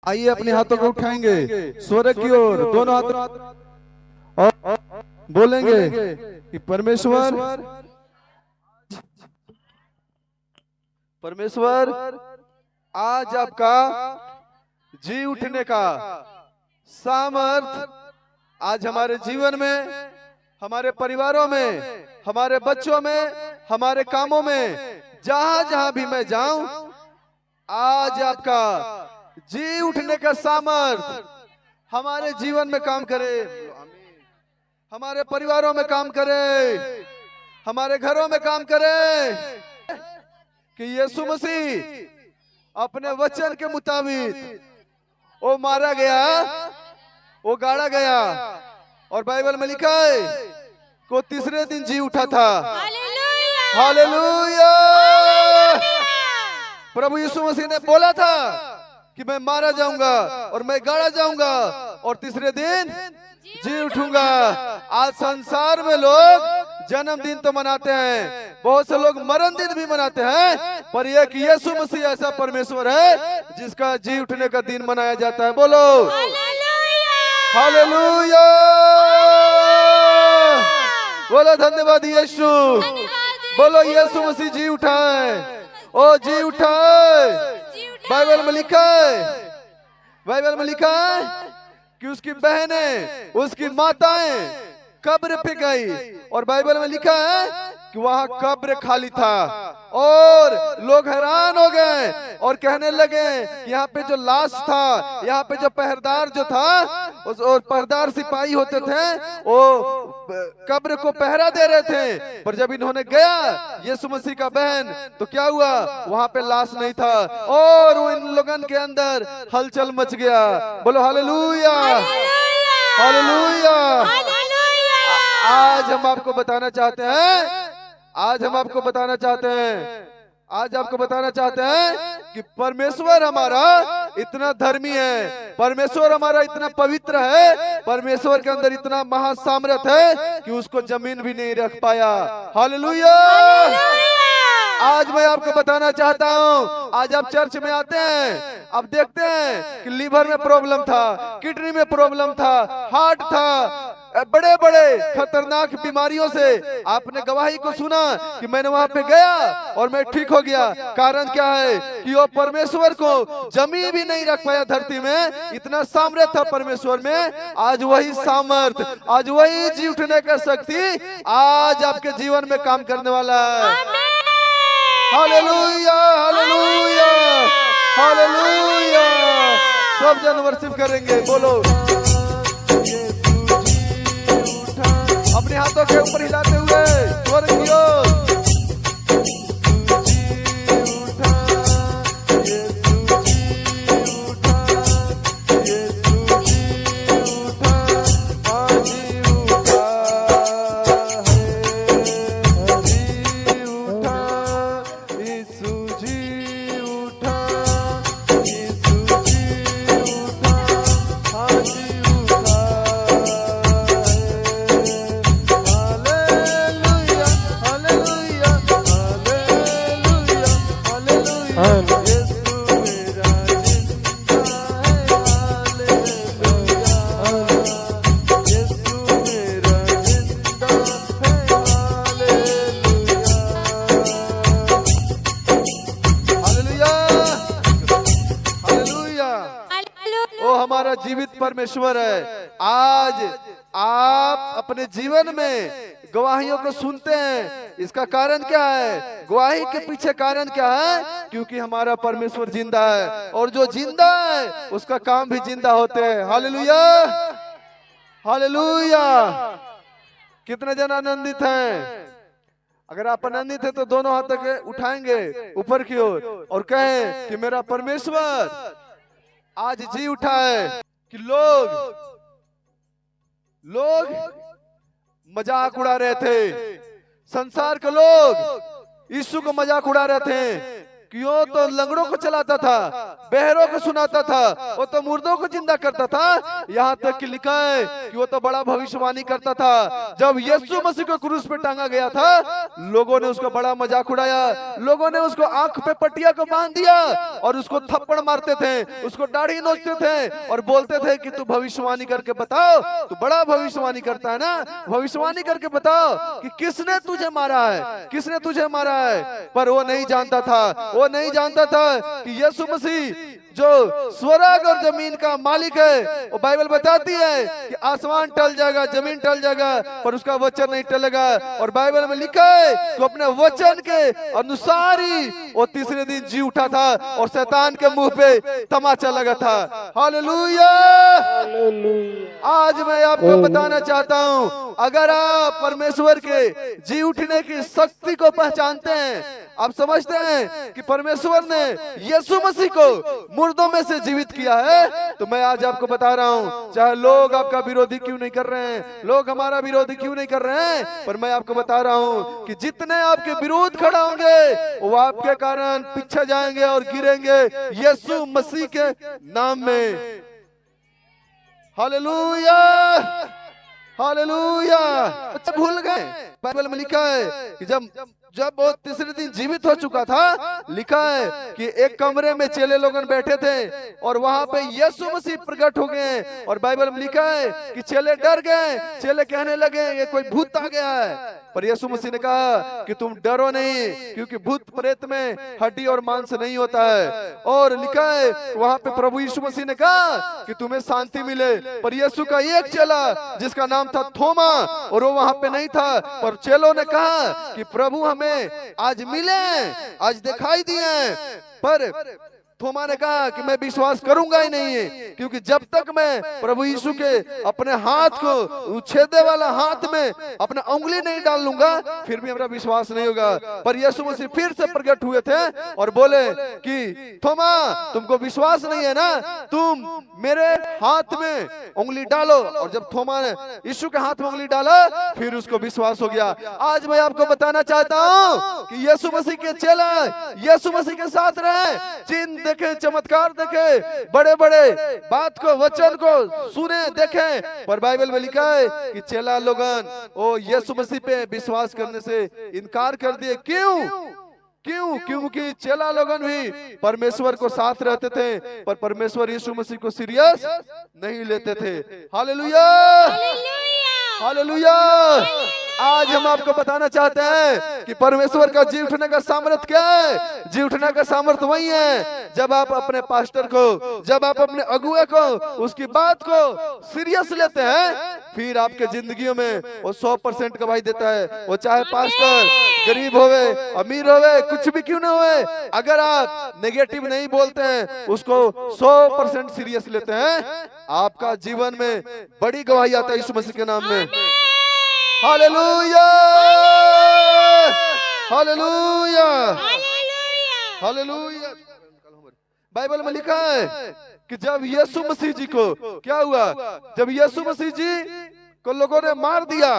आइए अपने हाथों को उठाएंगे स्वर्ग की ओर, दोनों हाथ और बोलेंगे कि परमेश्वर, परमेश्वर आज आपका जी उठने का सामर्थ आज हमारे जीवन में, हमारे परिवारों में, हमारे बच्चों में, हमारे कामों में, जहां जहां भी मैं जाऊं, आज आपका जी उठने का सामर्थ हमारे जीवन में काम करे, हमारे परिवारों में काम करे, हमारे घरों में काम करे, कि यीशु मसीह अपने वचन के मुताबिक वो मारा गया, वो गाड़ा गया और बाइबल में लिखा है को तीसरे दिन जी उठा था। हालेलुया। प्रभु यीशु मसीह ने बोला था कि मैं मारा जाऊंगा और मैं गाड़ा जाऊंगा और तीसरे दिन जी उठूंगा। आज संसार में लोग जन्मदिन तो मनाते हैं, बहुत से लोग मरण दिन भी मनाते हैं, पर यह कि यीशु मसीह ऐसा परमेश्वर है जिसका जी उठने का दिन मनाया जाता है। बोलो हालेलुया। बोलो धन्यवाद यीशु। बोलो यीशु मसीह जी उठाए, ओ जी उठाए। बाइबल में लिखा है, बाइबल में लिखा है कि उसकी बहनें, उसकी माताएं कब्र पे गई और बाइबल में लिखा है कि वहां कब्र खाली था और लोग हैरान हो गए और कहने लगे कि यहाँ पे जो लाश था, यहाँ पे जो पहरेदार जो था और पहरेदार सिपाही होते थे वो कब्र को पहरा दे रहे थे, पर जब इन्होंने गया यीशु मसीह का बहन तो क्या हुआ, वहां पे लाश नहीं था और वो इन लोगन के अंदर हलचल मच गया। बोलो हालेलुया, हालेलुया। आज हम आपको बताना चाहते हैं, आज हम आपको बताना चाहते हैं, आज आपको बताना चाहते हैं कि परमेश्वर हमारा इतना धर्मी है, परमेश्वर हमारा इतना पवित्र है, परमेश्वर के अंदर इतना महासामर्थ है कि उसको जमीन भी नहीं रख पाया। हालेलुया। आज मैं आपको बताना चाहता हूँ, आज आप चर्च में आते हैं, अब देखते हैं कि लीवर में प्रॉब्लम था, किडनी में प्रॉब्लम था, हार्ट था, बड़े बड़े खतरनाक बीमारियों से आपने गवाही को सुना कि मैंने वहां पे गया और मैं ठीक हो गया। कारण क्या है कि वो परमेश्वर को जमीन भी नहीं रख पाया धरती में, इतना सामर्थ था परमेश्वर में। आज वही सामर्थ, आज वही जी उठने का शक्ति आज आपके जीवन में काम करने वाला है। Hallelujah, hallelujah, hallelujah. सब जन वर्शिप करेंगे। बोलो अपने हाथों के ऊपर हिलाते हुए स्वर्ग की ओर। हमारा जीवित परमेश्वर है। आज आप अपने जीवन में गवाहियों को सुनते हैं, इसका कारण क्या है, गवाही के पीछे कारण क्या है, क्योंकि हमारा परमेश्वर जिंदा है और जो जिंदा है उसका काम भी जिंदा होते हैं। Hallelujah, hallelujah. कितने जन आनंदित हैं? अगर आप आनंदित हैं तो दोनों हाथ तक उठाएंगे ऊपर की ओर और कहें कि मेरा परमेश्वर आज जी उठा है। कि लोग मजाक उड़ा रहे थे, संसार के लोग यीशु को मजाक उड़ा रहे थे, कि वो तो लंगड़ों को चलाता था, बहरों को सुनाता था, वो तो मुर्दों को जिंदा करता था। यहाँ तक कि लिखा है कि वो तो बड़ा भविष्यवाणी करता था। जब यीशु मसीह को क्रूस पे टांगा गया था, लोगों ने उसको बड़ा मजाक उड़ाया, लोगों ने उसको आंख पे पट्टिया को बांध दिया और उसको थप्पड़ मारते थे, उसको दाढ़ी नोचते थे और बोलते थे कि तू भविष्यवाणी करके बताओ, तू बड़ा भविष्यवाणी करता है ना, भविष्यवाणी करके बताओ कि किसने तुझे मारा है, किसने तुझे मारा है। पर वो नहीं जानता था, वो नहीं जानता था कि यीशु मसीह जो स्वर्ग और जमीन का मालिक है, वो बाइबल बताती है कि आसमान टल जाएगा, जमीन टल जाएगा, पर उसका वचन नहीं टलेगा। और बाइबल में लिखा है कि अपने वचन के अनुसार ही वो तीसरे दिन जी उठा था और शैतान के मुंह पे तमाचा लगा था। हालेलुया। आज मैं आपको बताना चाहता हूँ, अगर आप परमेश्वर के जी उठने की शक्ति को पहचानते हैं, आप समझते हैं कि परमेश्वर ने यीशु मसीह को मुर्दों में से जीवित किया है, तो मैं आज आपको बता रहा हूँ, चाहे लोग आपका विरोधी क्यों नहीं कर रहे हैं, लोग हमारा विरोधी क्यों नहीं कर रहे हैं, पर मैं आपको बता रहा हूँ कि जितने आपके विरोध खड़ा होंगे वो आपके कारण पीछे जाएंगे और गिरेंगे यीशु मसीह के नाम में। Hallelujah, hallelujah. अच्छा, भूल गए, बाइबल में लिखा है कि जब वो तीसरे दिन जीवित हो चुका था, लिखा है कि एक कमरे में चेले लोग बैठे थे और वहां पे यीशु मसीह प्रकट हो गए। और बाइबल में लिखा है कि चेले डर गए, चेले कहने लगे ये कोई भूत आ गया है। पर यीशु मसीह ने कहा कि तुम डरो नहीं, क्योंकि भूत प्रेत में हड्डी और मांस नहीं होता है। और लिखा है वहां पे प्रभु यीशु मसीह ने कहा कि तुम्हें शांति मिले। पर यीशु का एक चेला जिसका नाम था थोमा, और वो वहां पे नहीं था, पर चेलों ने कहा कि प्रभु हमें आज मिले, आज दिखाई दिए। पर थोमा ने कहा कि मैं विश्वास करूंगा ही नहीं है, क्योंकि जब तक मैं प्रभु यीशु के अपने हाथ को छेदे वाला हाथ में अपना उंगली नहीं डाल लूंगा, फिर भी मेरा विश्वास नहीं होगा। पर यीशु मसीह फिर से प्रकट हुए थे और बोले कि थोमा, तुमको विश्वास नहीं है ना, तुम मेरे हाथ में उंगली डालो। और जब थोमा ने यीशु के हाथ में उंगली डाला, फिर उसको विश्वास हो गया। आज मैं आपको बताना चाहता हूँ कि यीशु मसीह के चेला यीशु मसीह के साथ रहे, चिन्ह देखे, चमत्कार देखे, बड़े बड़े बात को, वचन को सुने, देखे। पर बाइबल में लिखा है कि चेला लोगन ओ यीशु मसीह पे विश्वास करने से इनकार कर दिए। क्यों? क्योंकि चेला लोगन भी परमेश्वर को साथ रहते थे, पर परमेश्वर यीशु मसीह को सीरियस नहीं लेते थे। Hallelujah, hallelujah. आज हम आपको बताना चाहते हैं कि परमेश्वर का जी उठने का सामर्थ क्या है। जी उठने का सामर्थ वही है जब आप अपने पास्टर को, जब आप अपने अगुए को, उसकी बात को सीरियस लेते हैं, फिर आपके जिंदगियों में वो 100% गवाही देता है। वो चाहे पास्टर गरीब होवे, अमीर होवे, कुछ भी क्यों ना होवे, अगर आप नेगेटिव नहीं बोलते हैं, उसको 100% सीरियस लेते हैं, आपका जीवन में बड़ी गवाही आता है यीशु मसीह के नाम में। Hallelujah, hallelujah, hallelujah. बाइबल में लिखा है कि जब यीशु मसीह जी को क्या हुआ, जब यीशु मसीह जी को लोगों ने मार दिया,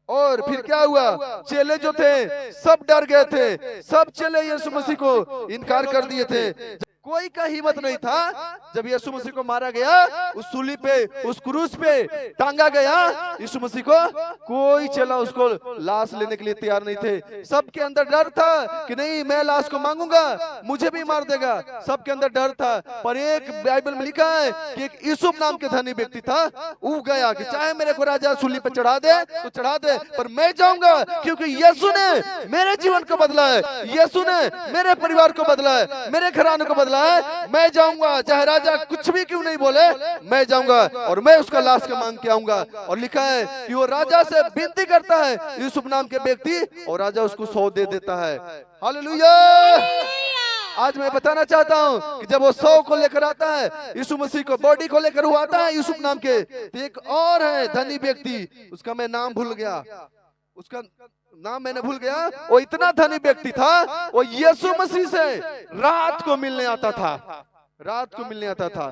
और फिर क्या हुआ, चेले जो थे सब डर गए थे, सब चेले यीशु मसीह को इनकार कर दिए थे। कोई का हिम्मत नहीं था। जब यीशु मसीह को मारा गया, उस सूली पे, उस क्रूस पे टांगा गया यीशु मसीह को, कोई चेला उसको लाश लेने के लिए तैयार नहीं थे। सबके अंदर डर था कि नहीं, मैं लाश को मांगूंगा, मुझे भी मार देगा। सबके अंदर डर था। पर एक बाइबल में लिखा है कि एक यूसुफ नाम के धनी व्यक्ति था, वो गया कि चाहे मेरे को राजा सूली पे चढ़ा दे तो चढ़ा दे, पर मैं जाऊंगा, क्योंकि यीशु ने मेरे जीवन को बदला है, यीशु ने मेरे परिवार को बदला है, मेरे घराने को बदला है। मैं जाऊंगा, चाहे राजा कुछ भी क्यों नहीं बोले, मैं जाऊंगा और मैं उसका लाश का मांग के आऊंगा। और लिखा है कि वो राजा से विनती करता है, यूसुफ नाम के व्यक्ति, और राजा उसको 100 दे देता है। हालेलुया। आज मैं बताना चाहता हूँ कि जब वो 100 को लेकर आता है, यीशु मसीह को बॉडी को लेकर वो आता है यूसुफ नाम के, तो एक और है धनी व्यक्ति, उसका मैं नाम भूल गया, उसका नाम मैंने भूल गया। वो इतना धनी व्यक्ति था, वो यीशु मसीह से रात को मिलने आता था, रात को मिलने आता था।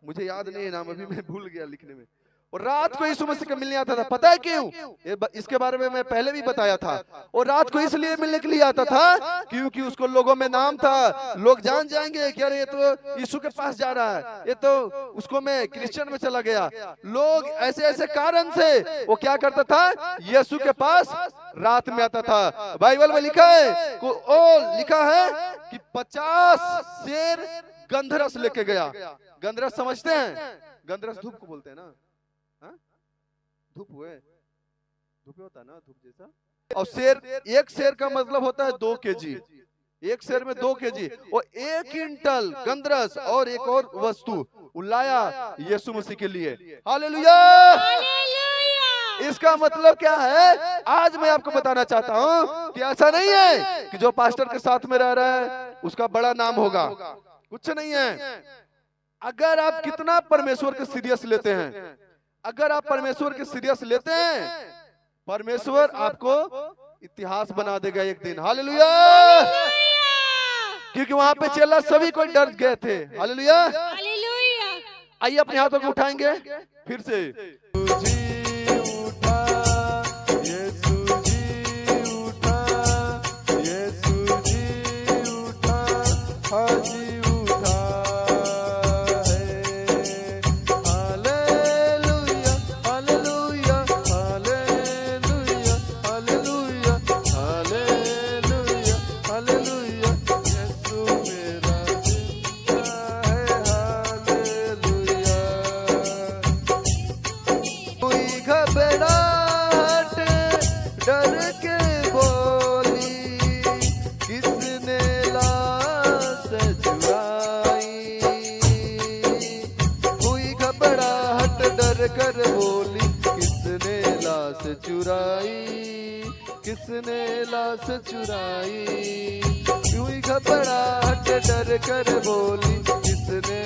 मुझे याद नहीं है नाम, अभी मैं भूल गया लिखने में। और रात को यीशु मसीह को मिलने आता था। पता है क्यों? इसके बारे में मैं पहले भी बताया था। और रात को इसलिए मिलने के लिए आता था क्योंकि उसको लोगों में नाम था। लोग जान जाएंगे कि अरे ये तो यीशु के पास जा रहा है, ये तो उसको मैं क्रिश्चियन में चला गया। लोग ऐसे ऐसे कारण से वो क्या करता था, यीशु के पास रात में आता था। बाइबल में लिखा है लिखा है कि 50 शेर गंधरस लेके गया। गंधरस समझते हैं? गंधरस धूप को बोलते हैं ना, धूप होता है ना, धूप जैसा। और शेर, एक शेर का मतलब होता है 2 केजी। एक शेर में 2 केजी और 1 क्विंटल गंधरस और एक और वस्तु लाया यीशु मसीह के लिए। हालेलुया। इसका मतलब क्या है? आज मैं आपको बताना चाहता हूँ कि ऐसा नहीं है कि जो पास्टर के साथ में रह रहा है उसका बड़ा नाम होगा, कुछ नहीं है। अगर आप कितना परमेश्वर के सीरियस लेते हैं, अगर आप परमेश्वर के सीरियस लेते हैं, परमेश्वर आपको इतिहास बना देगा एक दिन। हालेलुया। क्योंकि वहां पे चेला सभी कोई डर गए थे। हालेलुया। आइए अपने हाथों को उठाएंगे फिर से। कर बोली किसने लाश चुराई, किसने लाश चुराई। यूं घबराहट डर कर बोली किसने